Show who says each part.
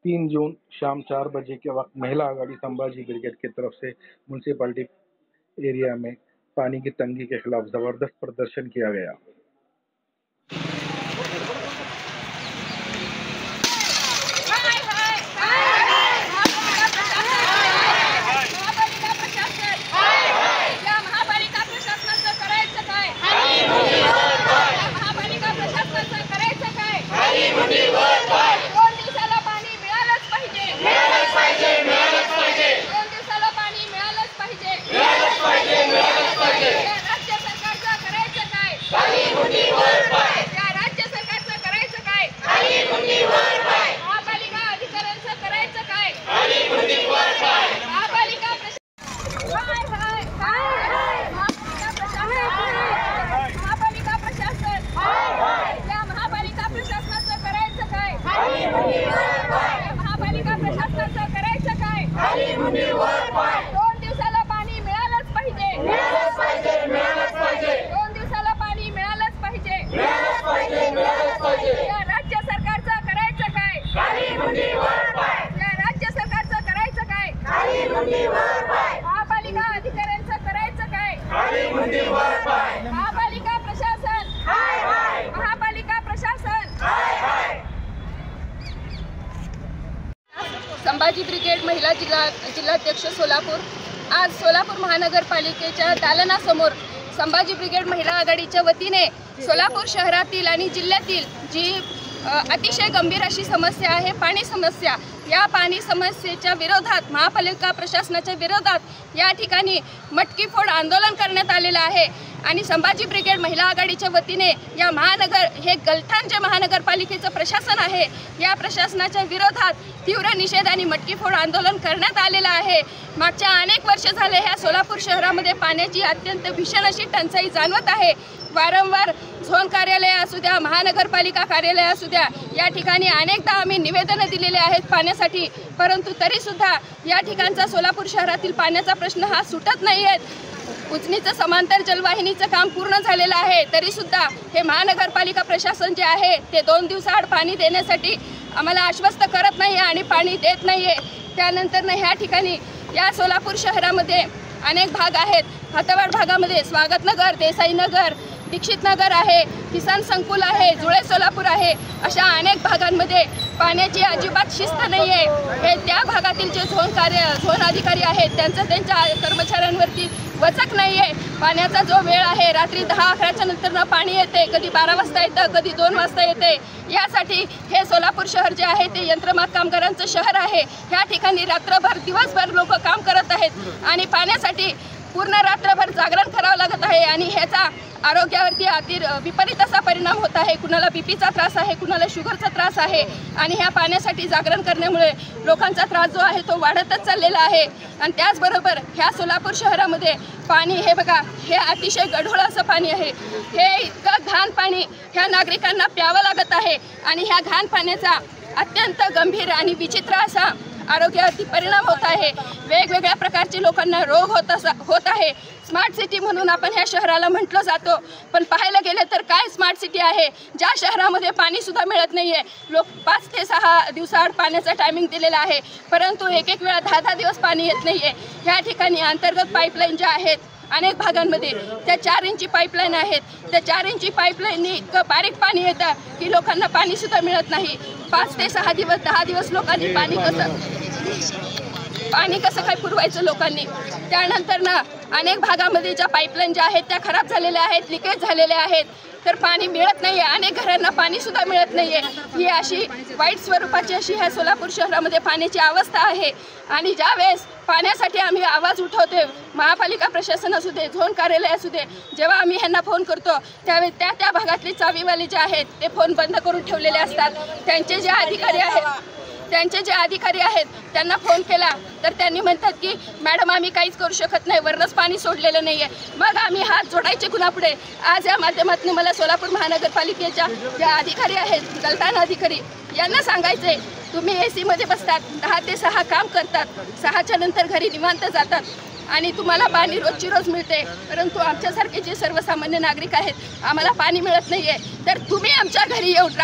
Speaker 1: तीन जून शाम 4 बजे के वक्त महिला आघाड़ी संभाजी ब्रिगेड की तरफ से म्यूनसिपैलिटी एरिया में पानी की तंगी के खिलाफ जबरदस्त प्रदर्शन किया गया।
Speaker 2: दोन दिवसाला पाणी मिळालंच पाहिजे, 2 दिवसाला पाणी मिळालंच पाहिजे। या राज्य सरकारचं करायचं काय? या राज्य सरकारचं करायचं काय? महापालिका अधिकाऱ्यांचं करायचं काय? महापालिका प्रशासन, महापालिका प्रशासन। संभाजी ब्रिगेड महिला जिल्हाध्यक्ष सोलापूर आज सोलापूर महानगरपालिकेच्या दालनासमोर संभाजी ब्रिगेड महिला आघाडीच्या वतीने सोलापूर शहरातील आणि जिल्ह्यातील जी अतिशय गंभीर अशी समस्या आहे पाणी समस्या, या पाणी समस्येच्या विरोधात महापालिका प्रशासनाच्या विरोधात या ठिकाणी मटकी फोड आंदोलन करण्यात आलेलं आहे। आणि संभाजी ब्रिगेड महिला आघाडीच्या वतीने या हे गलथान जे महानगरपालिकेचं प्रशासन आहे या प्रशासनाच्या विरोधात तीव्र निषेध आणि मटकी फोड आंदोलन करण्यात आलेलं आहे। मागच्या अनेक वर्ष झाले ह्या सोलापूर शहरामध्ये पाण्याची अत्यंत भीषण अशी टंचाई जाणवत आहे। वारंवार झोन कार्यालय असू द्या, महानगरपालिका कार्यालय असू द्या, या ठिकाणी अनेकदा आम्ही निवेदनं दिलेले आहेत पाण्यासाठी, परंतु तरीसुद्धा या ठिकाणचा सोलापूर शहरातील पाण्याचा प्रश्न हा सुटत नाही आहे। उजनीचं समांतर जलवाहिनीचं काम पूर्ण झालेलं आहे, तरीसुद्धा हे महानगरपालिका प्रशासन जे आहे ते 2 दिवसाआड पाणी देण्यासाठी आम्हाला आश्वस्त करत नाही आणि पाणी देत नाही आहे। त्यानंतर ह्या ठिकाणी या सोलापूर शहरामध्ये अनेक भाग आहेत। हातवाड भागामध्ये स्वागतनगर, देसाईनगर, दीक्षितनगर आहे, किसान संकुल आहे, जुळे सोलापूर आहे, अशा अनेक भागांमध्ये पाण्याची अजिबात शिस्त नाही आहे। हे त्या भागातील जे झोन अधिकारी आहेत त्यांच्या कर्मचाऱ्यांवरती वचक नाही आहे। पाण्याचा जो वेळ आहे रात्री 10-11च्या नंतर पाणी येते, कधी 12 वाजता येतं, कधी 2 वाजता येते। यासाठी हे सोलापूर शहर जे आहे ते यंत्रमाग कामगारांचं शहर आहे। ह्या ठिकाणी रात्रभर दिवसभर लोक काम करत आहेत आणि पाण्यासाठी पूर्ण रात्रभर जागरण करावं लागत आहे आणि ह्याचा आरोग्यावरती विपरीत असा परिणाम होत आहे। कुणाला बीपीचा त्रास आहे, कुणाला शुगरचा त्रास आहे आणि ह्या पाण्यासाठी जागरण करण्यामुळे लोकांचा त्रास जो आहे तो वाढतच चाललेला आहे। आणि त्याचबरोबर ह्या सोलापूर शहरामध्ये पाणी हे बघा, हे अतिशय गढूळ असं पाणी आहे। हे इतकं घाण पाणी ह्या नागरिकांना प्यावं लागत आहे आणि ह्या घाण पाण्याचा अत्यंत गंभीर आणि विचित्र असा आरोग्यावरती परिणाम होत आहे। वेगवेगळ्या प्रकारचे लोकांना रोग होत आहे। स्मार्ट सिटी म्हणून आपण ह्या शहराला म्हटलं जातो, पण पाहायला गेलं तर काय स्मार्ट सिटी आहे ज्या शहरामध्ये पाणी सुद्धा मिळत नाहीये। लोक 5 ते 6 दिवसाआड पाण्याचा टायमिंग दिलेला आहे, परंतु एक वेळा 10 दिवस पाणी येत नाहीये। ह्या ठिकाणी अंतर्गत पाईपलाईन ज्या आहेत अनेक भागांमध्ये त्या 4 इंची पाईपलाईन आहेत, त्या 4 इंची पाईपलाईनने इतकं बारीक पाणी येतं की लोकांना पाणी सुद्धा मिळत नाही। 5 ते 6 दिवस 10 दिवस लोकांनी पाणी कसं काय पुरवायचं लोकांनी। त्यानंतर अनेक भागामध्ये ज्या पाईपलाईन ज्या आहेत त्या खराब झालेल्या आहेत, लिकेज झालेल्या आहेत, तर पाणी मिळत नाही आहे। अनेक घरांना पाणी सुद्धा मिळत नाही आहे। ही अशी वाईट स्वरूपाची अशी ह्या सोलापूर शहरामध्ये पाण्याची अवस्था आहे। आणि ज्या वेळेस पाण्यासाठी आम्ही आवाज उठवतोय, महापालिका प्रशासन असू दे, झोन कार्यालय असू दे, जेव्हा आम्ही ह्यांना फोन करतो त्यावेळेस त्या भागातले चावीवाले जे आहेत ते फोन बंद करून ठेवलेले असतात। त्यांचे जे अधिकारी आहेत त्यांना फोन केला तर त्यांनी म्हणतात की मॅडम आम्ही काहीच करू शकत नाही, वरनच पाणी सोडलेलं नाही आहे। मग आम्ही हात जोडायचे कुणापुढे? आज या माध्यमातून मला सोलापूर महानगरपालिकेच्या ज्या अधिकारी आहेत, गलथान अधिकारी, यांना सांगायचंय तुम्ही AC मध्ये बसतात, 10 ते 6 काम करतात, 6च्या नंतर घरी निवांत जातात आणि तुम्हाला पाणी रोजची रोज मिळते, परंतु आमच्यासारखे जे सर्वसामान्य नागरिक आहेत आम्हाला पाणी मिळत नाहीये। तर तुम्ही आमच्या घरी येऊन